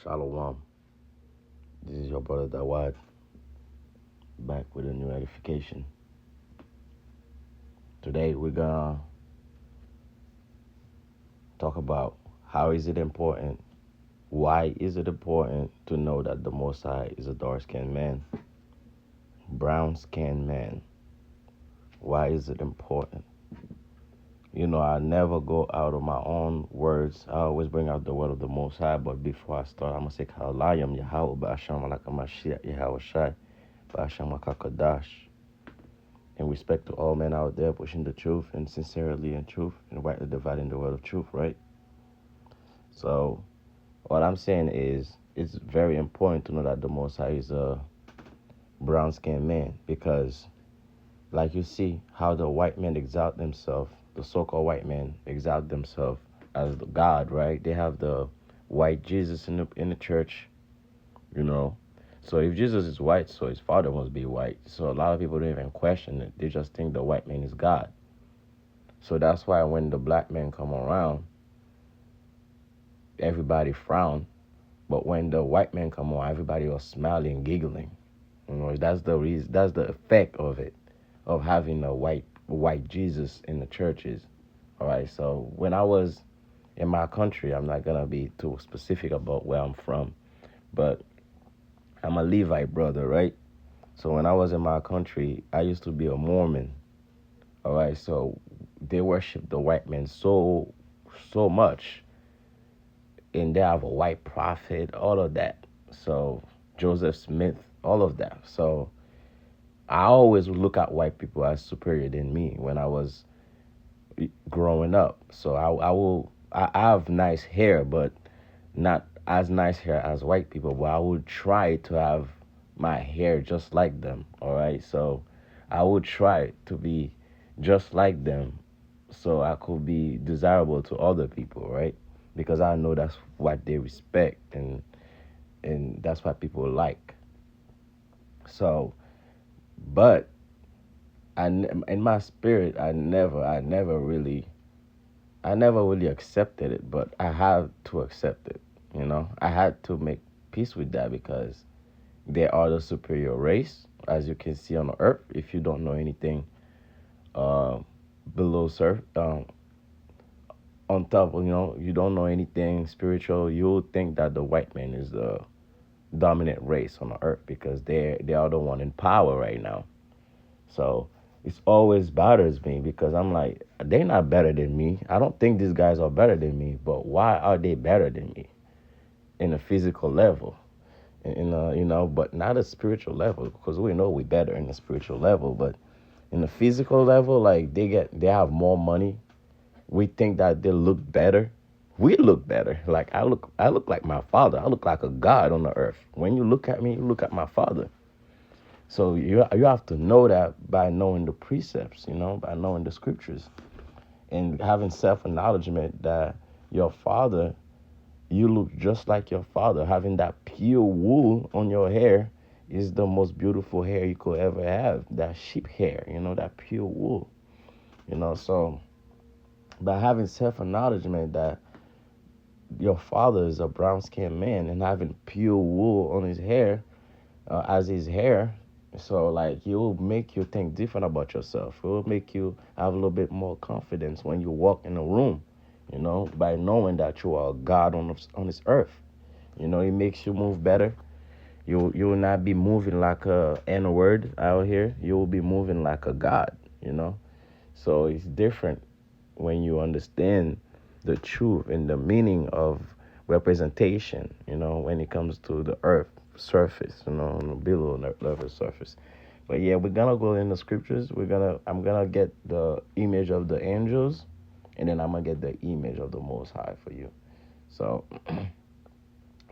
Shalom. This is your brother Dawad back with a new edification. Today we're gonna talk about how is it important, why is it important to know that the Most High is a dark-skinned man, brown-skinned man. Why is it important? I never go out of my own words. I always bring out the word of the Most High. But before I start, I'm gonna say Kalayam Yahweh Ba'asham Alakamashia Yahweh Shai Ba'asham Akakadash. In respect to all men out there pushing the truth and sincerely in truth and rightly dividing the word of truth, right? So what I'm saying is it's very important to know that the Most High is a brown-skinned man because, like you see, how the white men exalt themselves, the so-called white men exalt themselves as the God, right? They have the white Jesus in the church, you know. So if Jesus is white, so his father must be white. So a lot of people don't even question it. They just think the white man is God. So that's why when the black men come around, everybody frown. But when the white men come on, everybody was smiling, giggling. That's the reason. That's the effect of it, of having a white Jesus in the churches. All right. So when I was in my country, I'm not gonna be too specific about where I'm from, but I'm a Levite brother, right? So when I was in my country, I used to be a Mormon. All right. So they worship the white men so much, and they have a white prophet, all of that. So Joseph Smith, all of that. So I always look at white people as superior than me when I was growing up. So I have nice hair, but not as nice hair as white people. But I would try to have my hair just like them. All right. So I would try to be just like them so I could be desirable to other people, right? Because I know that's what they respect and that's what people like. So, but in my spirit, I never really accepted it, but I had to accept it. I had to make peace with that because they are the superior race, as you can see on the earth. If you don't know anything, uh, below surf, on top, you don't know anything spiritual, you'll think that the white man is the dominant race on the earth because they are the one in power right now. So it's always bothers me because I'm like, they're not better than me. I don't think these guys are better than me, but why are they better than me in a physical level? But not a spiritual level because we know we're better in the spiritual level, but in the physical level, like they have more money. We think that they look better. We look better. Like I look like my father. I look like a god on the earth. When you look at me, you look at my father. So you have to know that by knowing the precepts, by knowing the scriptures and having self-acknowledgement that your father, you look just like your father. Having that pure wool on your hair is the most beautiful hair you could ever have. That sheep hair, that pure wool, So by having self-acknowledgement that your father is a brown-skinned man and having pure wool on his hair, as his hair. So like it will make you think different about yourself. It will make you have a little bit more confidence when you walk in a room, by knowing that you are God on this earth. It makes you move better. You will not be moving like a N word out here. You will be moving like a God. So it's different when you understand the truth and the meaning of representation, when it comes to the earth surface, on the below level surface. But yeah, we're gonna go in the scriptures. I'm gonna get the image of the angels, and then I'm gonna get the image of the Most High for you. So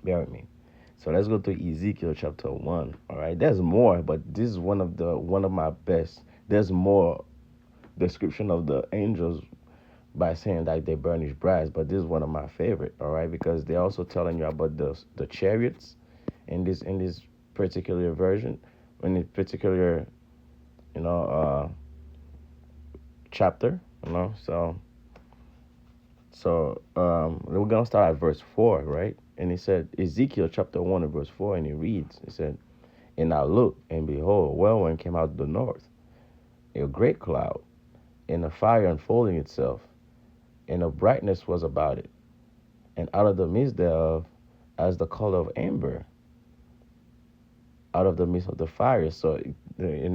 bear with me. So let's go to Ezekiel chapter 1. All right, there's more, but this is one of my best. There's more description of the angels by saying that they burnish brass, but this is one of my favorite, all right, because they're also telling you about the chariots in this particular version, in this particular you know chapter, So So we're gonna start at verse 4, right? And he said, Ezekiel chapter 1 and verse 4, and he reads, he said, "And I looked, and behold, a whirlwind came out of the north, a great cloud, and a fire unfolding itself, and a brightness was about it, and out of the midst thereof, as the color of amber, out of the midst of the fire." So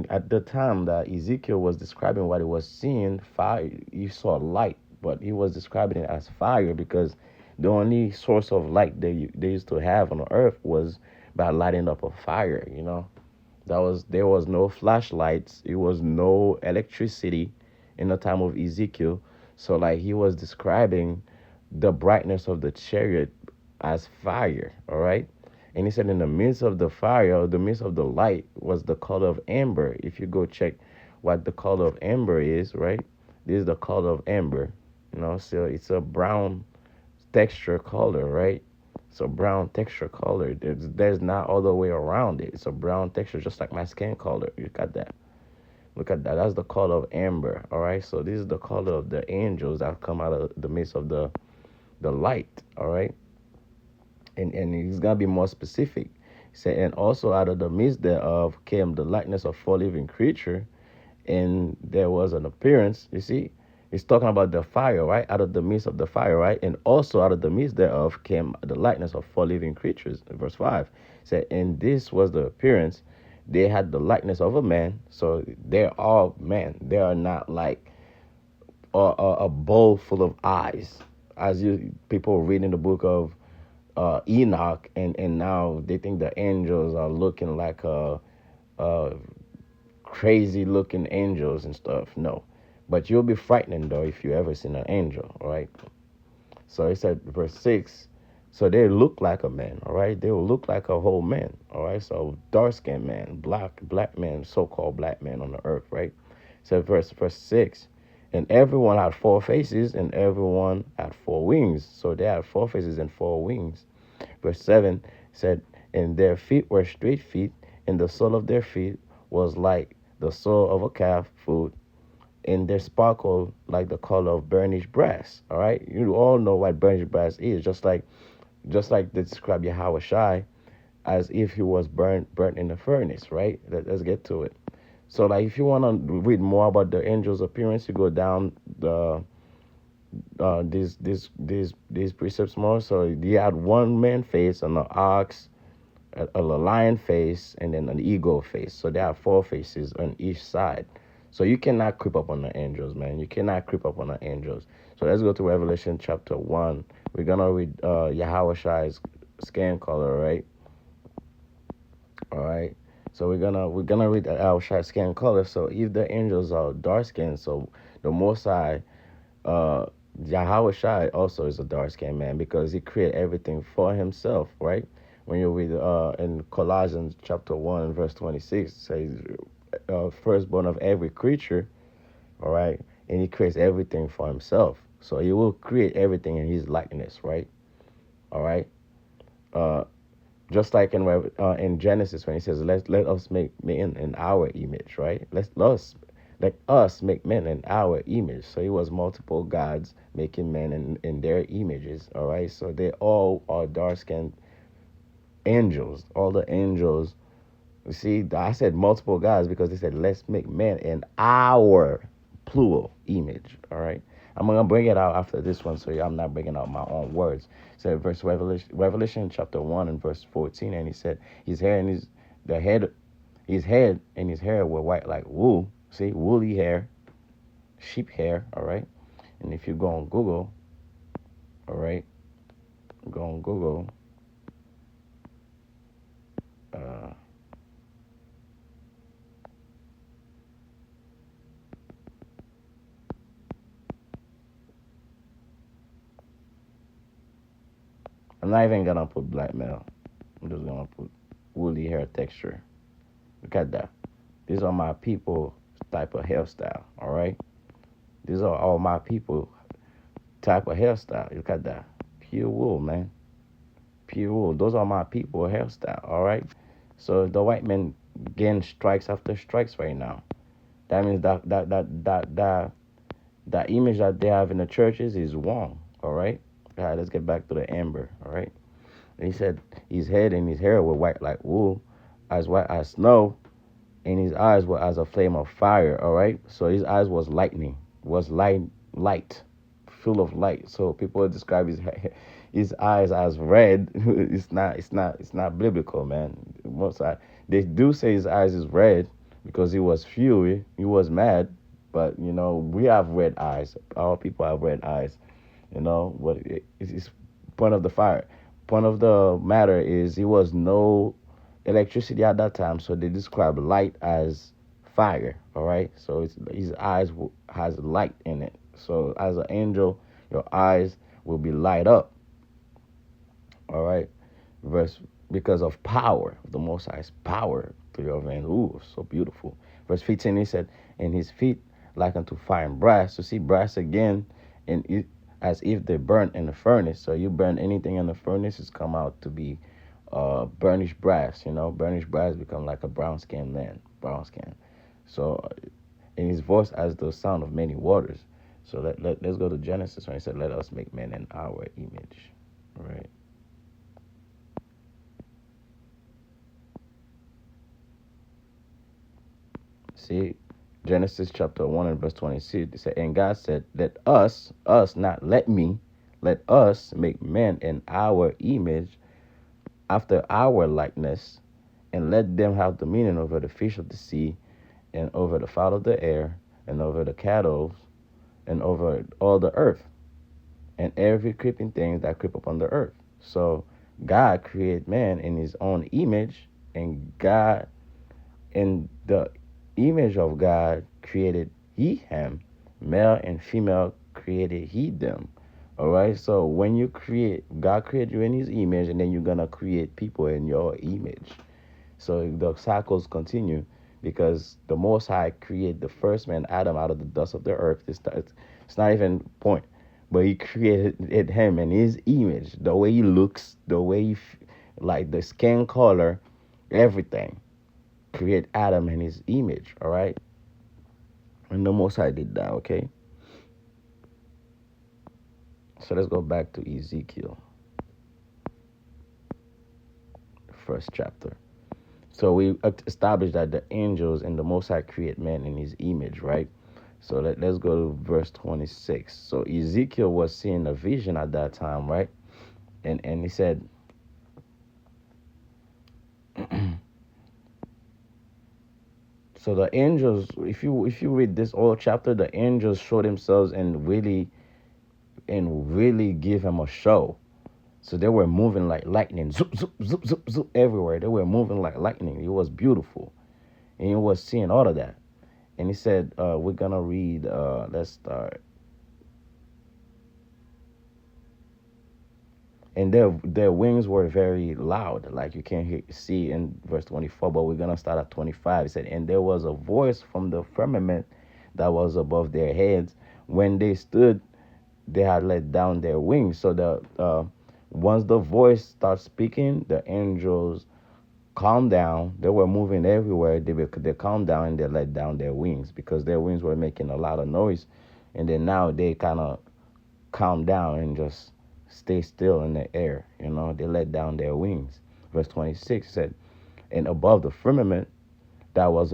at the time that Ezekiel was describing what he was seeing, fire, he saw light, but he was describing it as fire because the only source of light they used to have on earth was by lighting up a fire. There was no flashlights, it was no electricity in the time of Ezekiel. So like he was describing the brightness of the chariot as fire, all right? And he said in the midst of the fire, or the midst of the light, was the color of amber. If you go check what the color of amber is, right? This is the color of amber. So it's a brown texture color, right? It's a brown texture color. There's not other way around it. It's a brown texture, just like my skin color. Look at that. Look at that. That's the color of amber. All right. So this is the color of the angels that come out of the midst of the light. All right. And he's gonna be more specific. He said, and also out of the midst thereof came the likeness of four living creature, and there was an appearance. You see, he's talking about the fire, right? Out of the midst of the fire, right? And also out of the midst thereof came the likeness of four living creatures. Verse 5 said, and this was the appearance. They had the likeness of a man. So they're all men. They are not like a bowl full of eyes. As you people read in the book of Enoch, and now they think the angels are looking like crazy looking angels and stuff. No, but you'll be frightened though if you ever seen an angel. All right. So he said, verse 6. So they look like a man. All right. They will look like a whole man. All right. So dark skinned man, black man, so called black man on the earth. Right. So verse 6. And everyone had four faces, and everyone had four wings. So they had four faces and four wings. Verse 7 said, and their feet were straight feet, and the sole of their feet was like the sole of a calf foot, and they sparkle like the color of burnished brass. All right, you all know what burnished brass is, just like they describe Yahweh Shai as if he was burnt in the furnace. Right. Let's get to it. So, like, if you want to read more about the angel's appearance, you go down these precepts more. So he had one man face, an ox, a lion face, and then an eagle face. So there are four faces on each side. So you cannot creep up on the angels, man. You cannot creep up on the angels. So let's go to Revelation chapter 1. We're gonna read Yahweh Shai's skin color, right? All right. So we're gonna read Yahweh Shai's skin color. So if the angels are dark skinned, so the Most High, uh, Yahweh Shai also is a dark skinned man because he created everything for himself, right? When you read in Colossians chapter 1 verse 26, it says, firstborn of every creature, all right? And he creates everything for himself. So he will create everything in his likeness, right? All right? Uh, just like in Genesis when he says, let us make man in our image, right? Let us make men in our image. So it was multiple gods making men in their images, all right? So they all are dark-skinned angels. All the angels, you see, I said multiple gods because they said, let's make men in our plural image, all right? I'm going to bring it out after this one, so I'm not bringing out my own words. So verse Revelation chapter 1 and verse 14, and he said, his head and his hair were white like wool. See, woolly hair, sheep hair, all right? And if you go on Google, all right, go on Google, uh, I'm not even going to put black male. I'm just going to put woolly hair texture. Look at that. These are my people type of hairstyle, all right? These are all my people type of hairstyle. Look at that. Pure wool, man. Pure wool. Those are my people hairstyle, all right? So the white men getting strikes after strikes right now. That means that image that they have in the churches is wrong, All right. All right. Let's get back to the amber. All right. And he said his head and his hair were white like wool, as white as snow, and his eyes were as a flame of fire. All right. So his eyes was lightning, was light, full of light. So people describe his eyes as red. It's not biblical, man. They do say his eyes is red because he was fury, he was mad. But we have red eyes. Our people have red eyes. What it's point of the fire. Point of the matter is it was no electricity at that time, so they describe light as fire. All right, so his eyes has light in it. So as an angel, your eyes will be light up. All right, verse because of power, the Most High's power to your veins. Ooh, so beautiful. Verse 15, he said, and his feet like unto fire and brass. To see brass again, and as if they burnt in the furnace. So you burn anything in the furnace, it's come out to be burnished brass. Burnished brass become like a brown skinned man, brown skin. So, in his voice as the sound of many waters. So let's go to Genesis when he said, let us make man in our image. All right. See, Genesis chapter 1 and verse 26, it said, and God said, let us, not let me, let us make man in our image, after our likeness, and let them have dominion over the fish of the sea, and over the fowl of the air, and over the cattle, and over all the earth, and every creeping thing that creep upon the earth. So God created man in his own image, and God, in the image of God, created he him, male and female created he them. All right. So when you create, God created you in his image, and then you're gonna create people in your image. So the cycles continue because the Most High created the first man, Adam, out of the dust of the earth. It's not even point, but he created him in his image, the way he looks, the way like the skin color, everything. Create Adam in his image, all right? And the Most High did that, okay? So let's go back to Ezekiel, first chapter. So we established that the angels and the Most High create man in his image, right? So let's go to verse 26. So Ezekiel was seeing a vision at that time, right? And he said, so the angels, if you read this whole chapter, the angels show themselves and really give him a show. So they were moving like lightning, zoop, zoop, zoop, zoop, zoop, everywhere. They were moving like lightning. It was beautiful. And he was seeing all of that. And he said, we're going to read, let's start. And their wings were very loud, like you can't see in verse 24, but we're going to start at 25. It said, and there was a voice from the firmament that was above their heads. When they stood, they had let down their wings. So once the voice starts speaking, the angels calm down. They were moving everywhere. They calmed down and they let down their wings because their wings were making a lot of noise. And then now they kind of calm down and just stay still in the air. They let down their wings. Verse 26 said, and above the firmament that was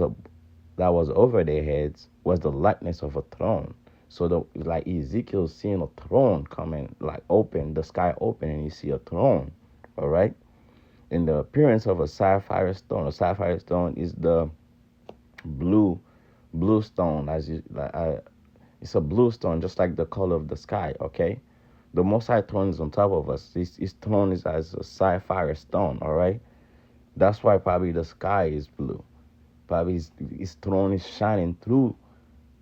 over their heads was the likeness of a throne. So like Ezekiel seeing a throne coming, like open, the sky open, and you see a throne. All right. In the appearance of a sapphire stone. A sapphire stone is the blue stone, it's a blue stone, just like the color of the sky. Okay, the Most High throne is on top of us. His throne is as a sapphire stone. All right, that's why probably the sky is blue. Probably his throne is shining through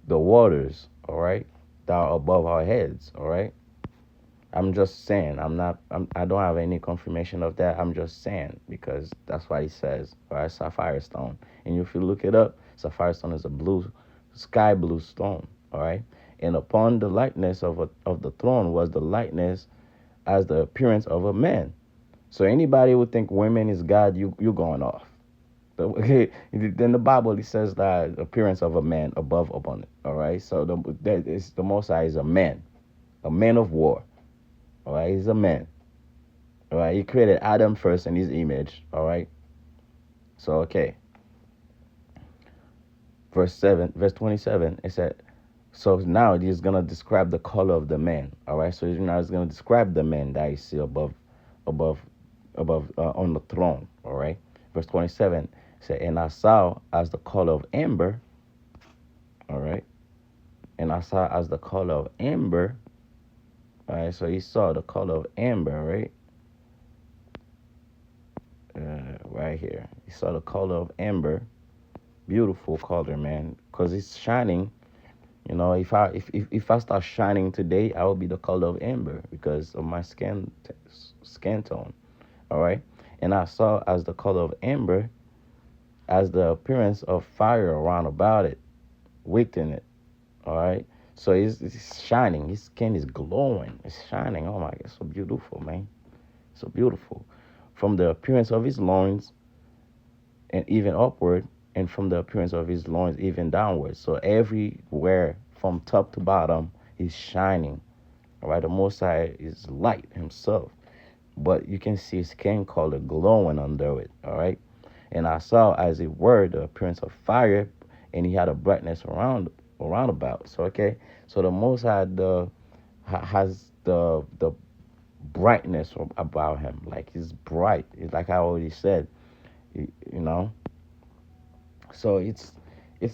the waters. All right, that are above our heads. All right. I'm just saying. I don't have any confirmation of that. I'm just saying because that's what he says. All right, sapphire stone. And if you look it up, sapphire stone is a sky blue stone. All right. And upon the likeness of the throne was the likeness as the appearance of a man. So anybody would think women is God, you going off. Okay. Then the Bible it says that appearance of a man above upon it. All right. So the Most High is a man of war. All right, he's a man. All right, he created Adam first in his image. All right. So okay, verse 27. It said, so now he's gonna describe the color of the man. All right. So now he's gonna describe the man that you see above, on the throne. All right. Verse 27 said, and I saw as the color of amber. All right. And I saw as the color of amber. All right. So he saw the color of amber, right? Right here. He saw the color of amber. Beautiful color, man, because it's shining. You know, if I start shining today, I will be the color of amber because of my skin tone. All right. And I saw as the color of amber, as the appearance of fire around about it, within it. All right. So it's shining. His skin is glowing. It's shining. Oh my God, so beautiful, man. So beautiful. From the appearance of his loins and even upward, and from the appearance of his loins even downward. So everywhere from top to bottom, he's shining. All right. The Most High is light himself, but you can see his skin color glowing under it. All right. And I saw as it were the appearance of fire, and he had a brightness around about. So okay, so the Most High has the brightness about him, like he's bright. It's like I already said, you know. So it's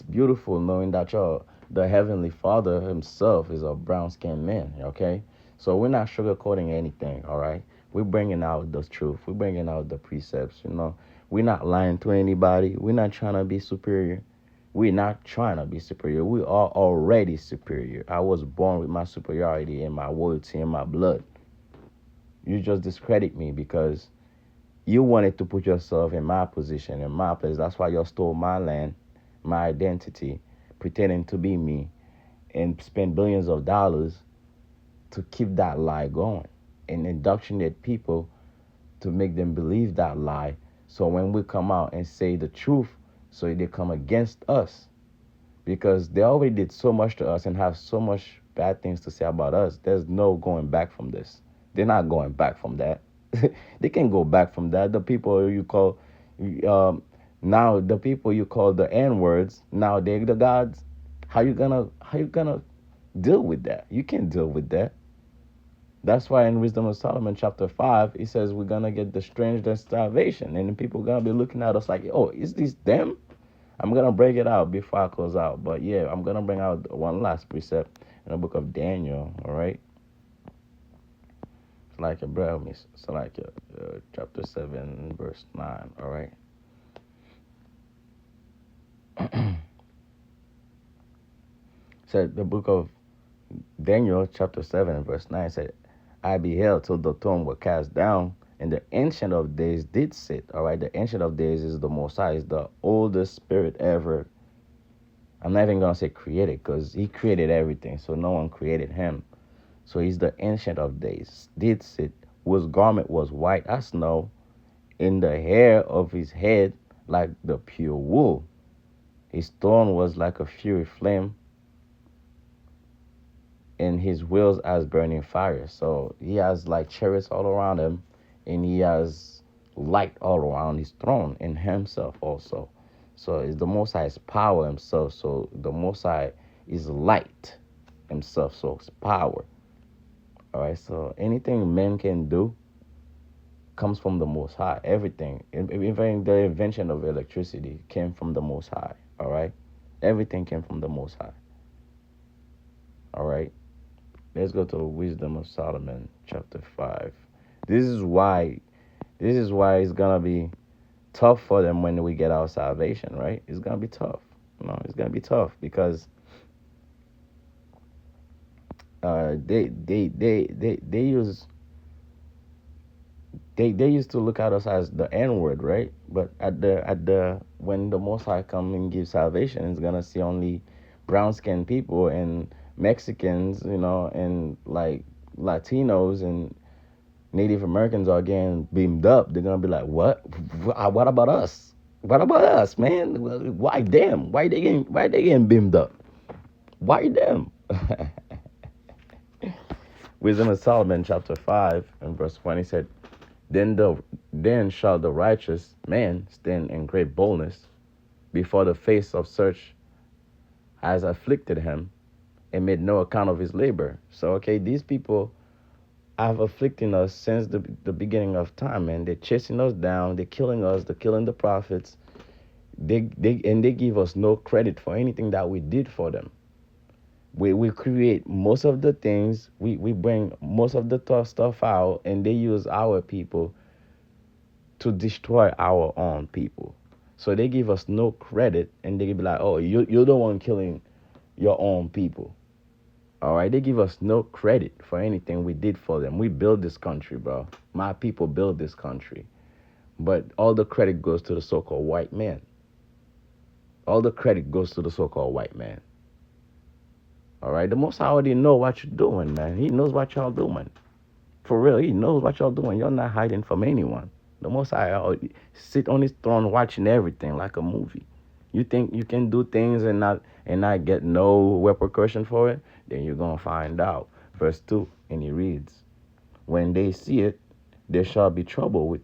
beautiful knowing that the Heavenly Father himself is a brown skinned man. Okay, so we're not sugarcoating anything. All right, we're bringing out the truth. We're bringing out the precepts. You know, we're not lying to anybody. We're not trying to be superior. We're not trying to be superior. We are already superior. I was born with my superiority and my royalty in my blood. You just discredit me because you wanted to put yourself in my position, in my place. That's why you stole my land, my identity, pretending to be me, and spend billions of dollars to keep that lie going and indoctrinate people to make them believe that lie. So when we come out and say the truth, so they come against us because they already did so much to us and have so much bad things to say about us. There's no going back from this. They're not going back from that. They can go back from that. The people you call now the people you call the N words, now they're the gods. How you gonna deal with that? You can't deal with that. That's why in Wisdom of Solomon chapter 5, it says we're gonna get the strange and starvation, and people are gonna be looking at us like, oh, is this them? I'm gonna break it out before I close out. But yeah, I'm gonna bring out one last precept in the book of Daniel, all right? It's like a bro, it's like chapter 7, verse 9, all right? Said the book of Daniel, chapter 7, verse 9 said, I beheld till the throne were cast down, and the Ancient of Days did sit. All right, the Ancient of Days is the Most High, is the oldest spirit ever. I'm not even going to say created because he created everything, so no one created him. So he's the Ancient of Days, did sit, whose garment was white as snow, in the hair of his head like the pure wool. His throne was like a fury flame, and his wheels as burning fire. So he has like chariots all around him, and he has light all around his throne and himself also. So it's the Most High's power himself. So the Most High is light himself. So it's power. All right. So anything men can do comes from the Most High. Everything, even the invention of electricity, came from the Most High. All right. Everything came from the Most High. All right. Let's go to Wisdom of Solomon, chapter 5. This is why it's gonna be tough for them when we get our salvation, right? It's gonna be tough. It's gonna be tough because they use they used to look at us as the N word, right? But at the when the Most High come and give salvation, it's gonna see only brown skinned people and Mexicans, and like Latinos and Native Americans are getting beamed up. They're gonna be like, what? What about us? What about us, man? Why them? Why they getting beamed up? Why them? Wisdom of Solomon, chapter 5, and verse 20 said, then shall the righteous man stand in great boldness before the face of such as afflicted him and made no account of his labor. So, okay, these people have afflicted us since the beginning of time, man. They're chasing us down, they're killing us, they're killing the prophets. They give us no credit for anything that we did for them. We create most of the things, we bring most of the tough stuff out, and they use our people to destroy our own people. So they give us no credit, and they be like, oh, you're the one killing your own people. All right, they give us no credit for anything we did for them. We built this country, bro. My people built this country. But all the credit goes to the so-called white man. All the credit goes to the so-called white man. All right, the Most High already know what you're doing, man. He knows what y'all doing. For real, he knows what y'all doing. You're not hiding from anyone. The Most High already sit on his throne watching everything like a movie. You think you can do things and not get no repercussion for it? Then you're gonna find out. Verse 2, and he reads, when they see it, there shall be trouble with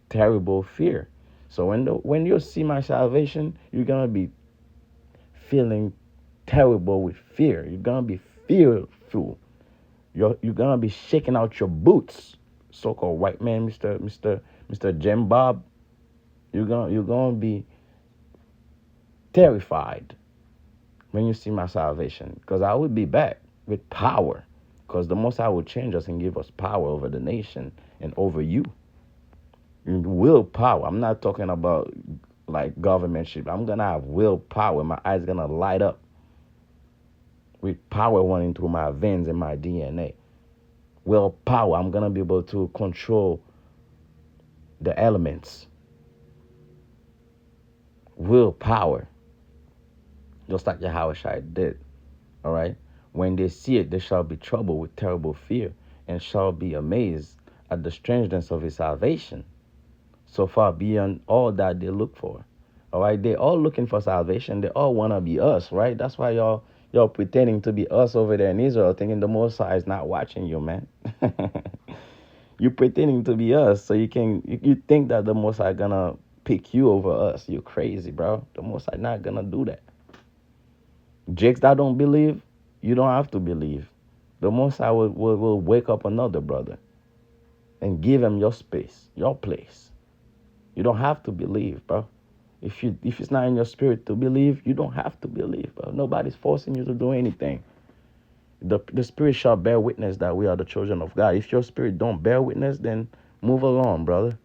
terrible fear. So when you see my salvation, you're gonna be feeling terrible with fear. You're gonna be fearful. You're gonna be shaking out your boots, so-called white man, Mr. Jim Bob. You're gonna be terrified when you see my salvation, because I will be back with power, because the Most High will change us and give us power over the nation and over you. Willpower. I'm not talking about like governmentship. I'm gonna have willpower. My eyes gonna light up with power running through my veins and my DNA. Willpower. I'm gonna be able to control the elements. Willpower. Just like Yahushua did. All right? When they see it, they shall be troubled with terrible fear and shall be amazed at the strangeness of his salvation, so far beyond all that they look for. All right? They all looking for salvation. They all want to be us, right? That's why y'all pretending to be us over there in Israel, thinking the Most High is not watching you, man. You pretending to be us so you think that the Most High gonna pick you over us. You crazy, bro. The Most High not gonna do that. Jakes that don't believe, you don't have to believe. The Most High will wake up another brother and give him your space, your place. You don't have to believe, bro. If it's not in your spirit to believe, you don't have to believe, bro. Nobody's forcing you to do anything. The spirit shall bear witness that we are the children of God. If your spirit don't bear witness, then move along, brother.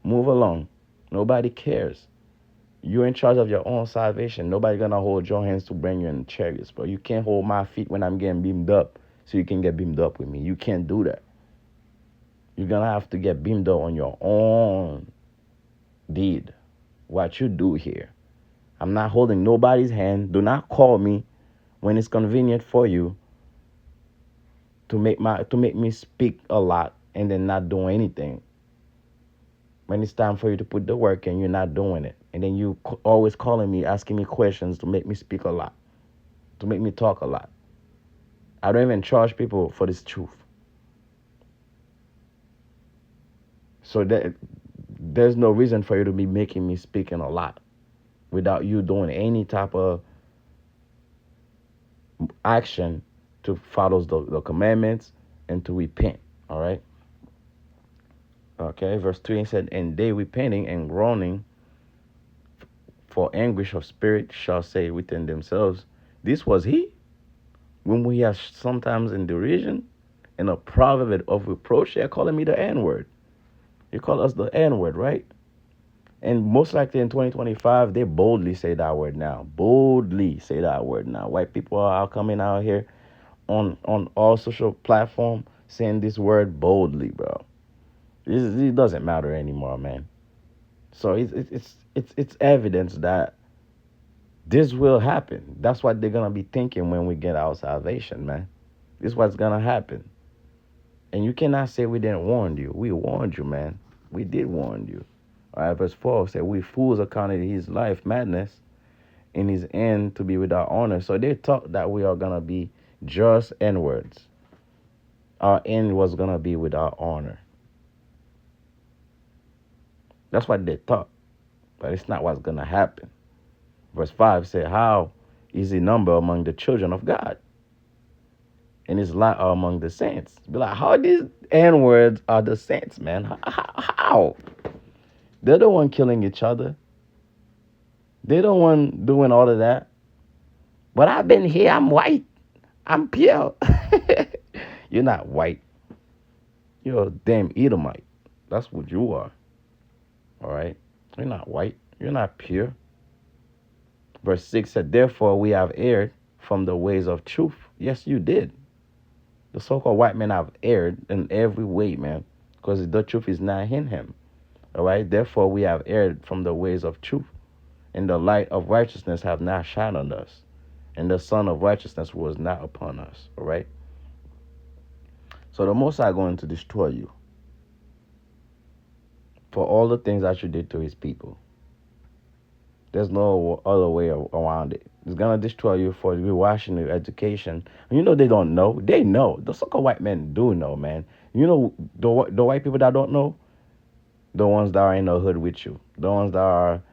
Move along. Nobody cares. You're in charge of your own salvation. Nobody gonna hold your hands to bring you in chariots, bro. You can't hold my feet when I'm getting beamed up so you can get beamed up with me. You can't do that. You're gonna have to get beamed up on your own deed. What you do here. I'm not holding nobody's hand. Do not call me when it's convenient for you to make me speak a lot and then not doing anything. When it's time for you to put the work in, you're not doing it. And then you always calling me, asking me questions to make me speak a lot, to make me talk a lot. I don't even charge people for this truth. So there's no reason for you to be making me speaking a lot without you doing any type of action to follow the commandments and to repent. All right. Okay, verse 3 said, and they repenting and groaning for anguish of spirit shall say within themselves, this was he? When we are sometimes in derision, in a proverb of reproach, they're calling me the N-word. You call us the N-word, right? And most likely in 2025, they boldly say that word now. Boldly say that word now. White people are coming out here on all social platforms saying this word boldly, bro. It doesn't matter anymore, man. So it's evidence that this will happen. That's what they're gonna be thinking when we get our salvation, man. This is what's gonna happen. And you cannot say we didn't warn you. We warned you, man. We did warn you. All right, verse 4 said, we fools accounted his life madness, in his end to be without honor. So they thought that we are gonna be just N-words. our end was gonna be with our honor. That's what they thought, but it's not what's gonna happen. Verse 5 said, how is the number among the children of God? And his lot are among the saints. Be like, how these N words are the saints, man? How? They're the one killing each other. They're the one doing all of that. But I've been here. I'm white. I'm pure. You're not white. You're a damn Edomite. That's what you are. All right? You're not white. You're not pure. Verse 6 said, therefore we have erred from the ways of truth. Yes, you did. The so-called white men have erred in every way, man, because the truth is not in him. All right? Therefore we have erred from the ways of truth, and the light of righteousness have not shined on us, and the sun of righteousness was not upon us. All right? So the Most High going to destroy you for all the things that you did to his people. There's no other way around it. It's going to destroy you for rewashing your education. And you know they don't know. They know. The so-called white men do know, man. You know the white people that don't know? The ones that are in the hood with you. The ones that are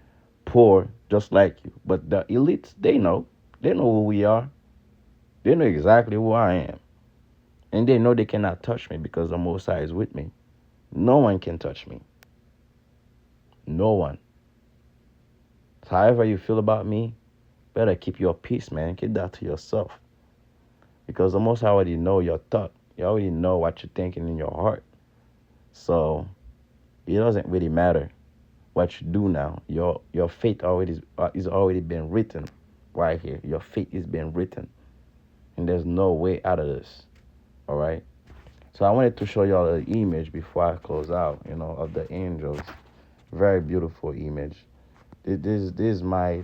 poor just like you. But the elites, they know. They know who we are. They know exactly who I am. And they know they cannot touch me because the Most High is with me. No one can touch me. No one. So however you feel about me, better keep your peace, man. Keep that to yourself. Because the Most High already know your thought. You already know what you're thinking in your heart. So it doesn't really matter what you do now. Your fate already is already been written right here. Your fate is being written. And there's no way out of this. All right? So I wanted to show y'all an image before I close out, of the angels. Very beautiful image. This is my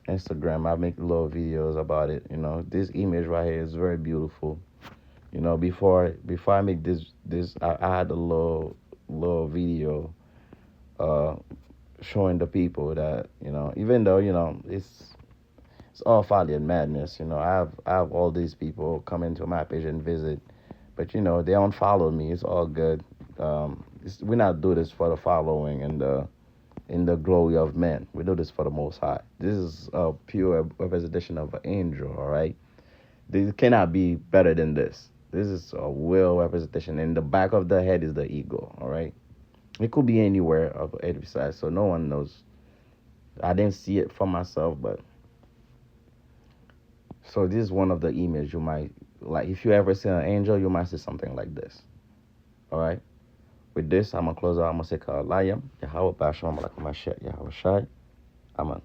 Instagram. I make little videos about it. This image right here is very beautiful. Before I make this I had a little video showing the people that even though it's all folly and madness. I have all these people come into my page and visit, but they unfollow me. It's all good. We not do this for the following and the glory of men. We do this for the Most High. This is a pure representation of an angel. All right, this cannot be better than this. This is a real representation. And the back of the head is the eagle. All right, it could be anywhere of every side, so no one knows. I didn't see it for myself, but so this is one of the images you might like. If you ever see an angel, you might see something like this. All right. With this, I'm gonna close out. I'm gonna say, "Kalayam Yahweh Basham Malakum Yahweh Shai." Amen.